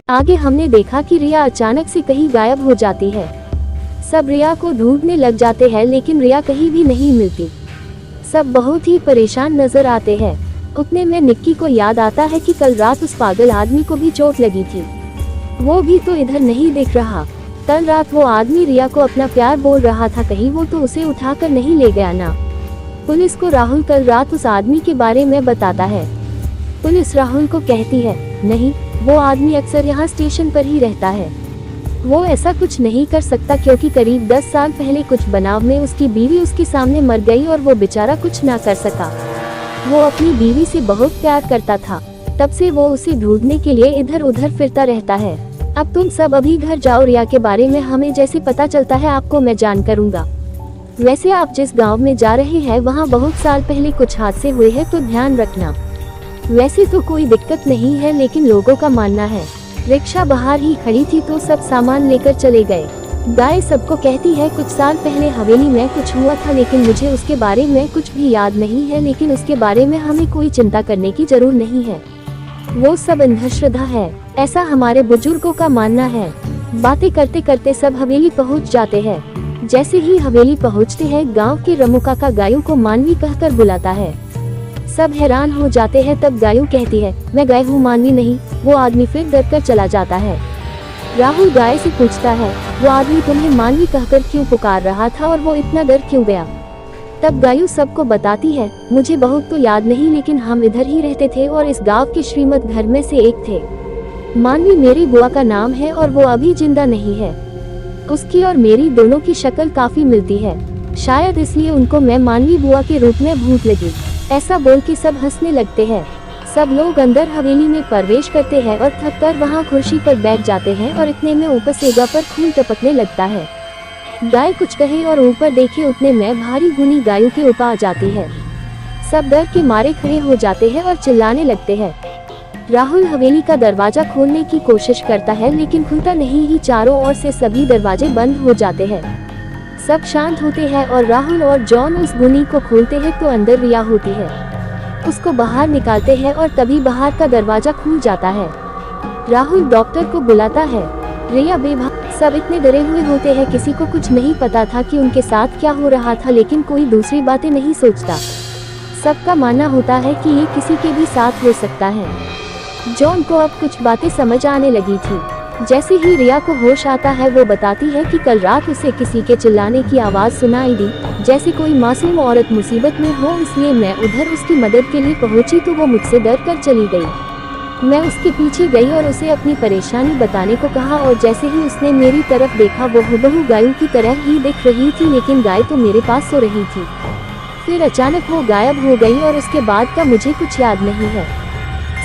आगे हमने देखा कि रिया अचानक से कहीं गायब हो जाती है। सब रिया को ढूंढने लग जाते हैं लेकिन रिया कहीं भी नहीं मिलती। सब बहुत ही परेशान नजर आते हैं। उतने में निक्की को याद आता है कि कल रात उस पागल आदमी को भी चोट लगी थी, वो भी तो इधर नहीं दिख रहा। कल रात वो आदमी रिया को अपना प्यार बोल रहा था, कहीं वो तो उसे उठाकर नहीं ले गया ना। पुलिस को राहुल कल रात उस आदमी के बारे में बताता है। पुलिस राहुल को कहती है, नहीं, वो आदमी अक्सर यहाँ स्टेशन पर ही रहता है, वो ऐसा कुछ नहीं कर सकता क्योंकि करीब 10 साल पहले कुछ बनाव में उसकी बीवी उसके सामने मर गई और वो बेचारा कुछ ना कर सका। वो अपनी बीवी से बहुत प्यार करता था, तब से वो उसे ढूंढने के लिए इधर उधर फिरता रहता है। अब तुम सब अभी घर जाओ, रिया के बारे में हमें जैसे पता चलता है आपको मैं जान करूँगा। वैसे आप जिस गाँव में जा रहे हैं वहाँ बहुत साल पहले कुछ हादसे हुए हैं तो ध्यान रखना। वैसे तो कोई दिक्कत नहीं है लेकिन लोगों का मानना है रिक्शा बाहर ही खड़ी थी तो सब सामान लेकर चले गए। गाय सबको कहती है, कुछ साल पहले हवेली में कुछ हुआ था लेकिन मुझे उसके बारे में कुछ भी याद नहीं है, लेकिन उसके बारे में हमें कोई चिंता करने की जरूरत नहीं है, वो सब अंधश्रद्धा है, ऐसा हमारे बुजुर्गों का मानना है। बातें करते करते सब हवेली पहुंच जाते हैं। जैसे ही हवेली पहुंचते हैं गांव के रमू काका गायों को मानवी कहकर बुलाता है। सब हैरान हो जाते हैं। तब गायों कहती है, मैं गाय हूँ, मानवी नहीं। वो आदमी फिर डर कर चला जाता है। राहुल गाय से पूछता है, वो आदमी तुम्हें मानवी कहकर क्यों पुकार रहा था और वो इतना डर क्यों गया? तब गायू सबको बताती है, मुझे बहुत तो याद नहीं लेकिन हम इधर ही रहते थे और इस गांव के श्रीमत घर में से एक थे। मानवी मेरी बुआ का नाम है और वो अभी जिंदा नहीं है। उसकी और मेरी दोनों की शक्ल काफी मिलती है, शायद इसलिए उनको मैं मानवी बुआ के रूप में भूत लगी। ऐसा बोल के सब हंसने लगते हैं। सब लोग अंदर हवेली में प्रवेश करते हैं और थक कर वहाँ कुर्सी पर बैठ जाते हैं और इतने में ऊपर से गा पर खून टपकने लगता है। गाय कुछ कहे और ऊपर देखे, उतने में भारी गुनी गायों के ऊपर आ जाती है। सब डर के मारे खड़े हो जाते हैं और चिल्लाने लगते हैं। राहुल हवेली का दरवाजा खोलने की कोशिश करता है लेकिन खुलता नहीं ही। चारों ओर से सभी दरवाजे बंद हो जाते हैं। सब शांत होते हैं और राहुल और जॉन उस गुनी को खोलते हैं तो अंदर रिया होती है। उसको बाहर निकालते हैं और तभी बाहर का दरवाजा खुल जाता है। राहुल डॉक्टर को बुलाता है। रिया बेभान, सब इतने डरे हुए होते हैं, किसी को कुछ नहीं पता था कि उनके साथ क्या हो रहा था, लेकिन कोई दूसरी बातें नहीं सोचता। सबका मानना होता है कि ये किसी के भी साथ हो सकता है। जॉन को अब कुछ बातें समझ आने लगी थी। जैसे ही रिया को होश आता है वो बताती है कि कल रात उसे किसी के चिल्लाने की आवाज़ सुनाई दी, जैसे कोई मासूम औरत मुसीबत में हो, इसलिए मैं उधर उसकी मदद के लिए पहुंची तो वो मुझसे डर कर चली गई। मैं उसके पीछे गई और उसे अपनी परेशानी बताने को कहा और जैसे ही उसने मेरी तरफ देखा वो हुबहू गायों की तरह ही दिख रही थी, लेकिन गाय तो मेरे पास सो रही थी। फिर अचानक वो गायब हो गई और उसके बाद का मुझे कुछ याद नहीं है।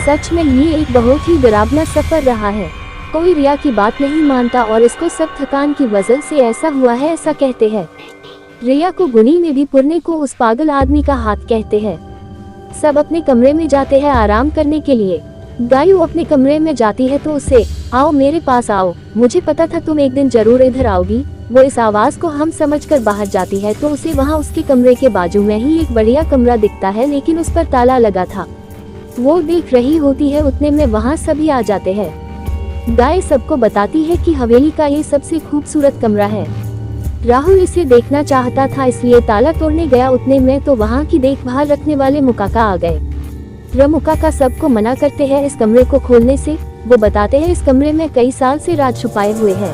सच में ये एक बहुत ही डरावना सफर रहा है। कोई रिया की बात नहीं मानता और इसको सब थकान की वजह से ऐसा हुआ है, ऐसा कहते हैं। रिया को गुनी में भी पुरने को उस पागल आदमी का हाथ कहते हैं। सब अपने कमरे में जाते हैं आराम करने के लिए। गायू अपने कमरे में जाती है तो उसे, आओ मेरे पास आओ, मुझे पता था तुम एक दिन जरूर इधर आओगी। वो इस आवाज को हम समझकर बाहर जाती है तो उसे वहाँ उसके कमरे के बाजू में ही एक बढ़िया कमरा दिखता है, लेकिन उस पर ताला लगा था। वो देख रही होती है, उतने में वहाँ सभी आ जाते हैं। गाय सबको बताती है कि हवेली का ये सबसे खूबसूरत कमरा है। राहुल इसे देखना चाहता था इसलिए ताला तोड़ने गया, उतने में तो वहाँ की देखभाल रखने वाले मुकाका आ गए। मुकाका सबको मना करते हैं इस कमरे को खोलने से। वो बताते हैं इस कमरे में कई साल से राज छुपाए हुए हैं,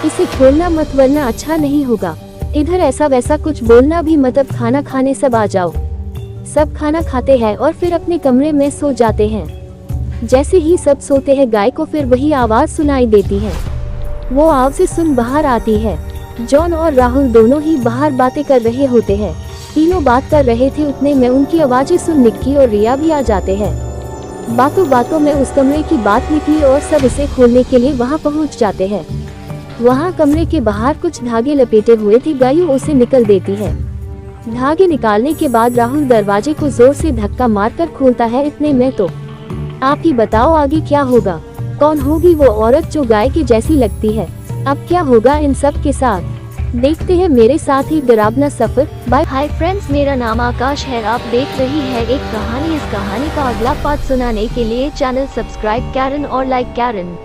इसे खोलना मत वरना अच्छा नहीं होगा। इधर ऐसा वैसा कुछ बोलना भी मत, अब खाना खाने सब आ जाओ। सब खाना खाते हैं और फिर अपने कमरे में सो जाते हैं। जैसे ही सब सोते हैं गाय को फिर वही आवाज सुनाई देती है। वो आवाज़ सुन बाहर आती है। जॉन और राहुल दोनों ही बाहर बातें कर रहे होते हैं। तीनों बात कर रहे थे, उतने में उनकी आवाजें सुन निक्की और रिया भी आ जाते हैं। बातों बातों में उस कमरे की बात निकली और सब इसे खोलने के लिए वहां पहुंच जाते हैं। वहां कमरे के बाहर कुछ धागे लपेटे हुए थे, गायू उसे निकल देती है। धागे निकालने के बाद राहुल दरवाजे को जोर से धक्का मारकर खोलता है। इतने में तो आप ही बताओ आगे क्या होगा, कौन होगी वो औरत जो गाय के जैसी लगती है? अब क्या होगा इन सब के साथ, देखते हैं मेरे साथ ही डरावना सफर। बाय। हाय फ्रेंड्स, मेरा नाम आकाश है। आप देख रही हैं एक कहानी। इस कहानी का अगला पार्ट सुनाने के लिए चैनल सब्सक्राइब कैरन और लाइक कैरन।